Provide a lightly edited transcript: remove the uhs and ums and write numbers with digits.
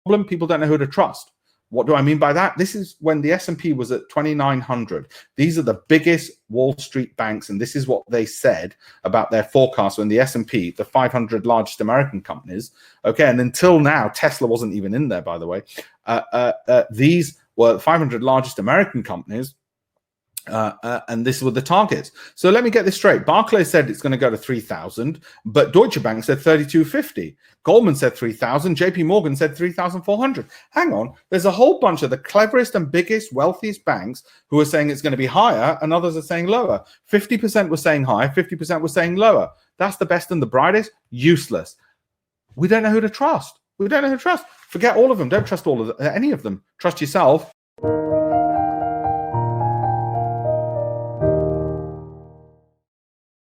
problem. People don't know who to trust. What do I mean by that? This is when the S&P was at 2,900. These are the biggest Wall Street banks, and this is what they said about their forecast when the S&P, the 500 largest American companies, okay, and until now, Tesla wasn't even in there, by the way. These were 500 largest American companies, and this were the targets. So let me get this straight. Barclays said it's going to go to 3,000, but Deutsche Bank said 3,250. Goldman said 3,000. JP Morgan said 3,400. Hang on. There's a whole bunch of the cleverest and biggest, wealthiest banks who are saying it's going to be higher, and others are saying lower. 50% were saying higher, 50% were saying lower. That's the best and the brightest. Useless. We don't know who to trust. We don't know who to trust. Forget all of them. Don't trust all of them, any of them. Trust yourself.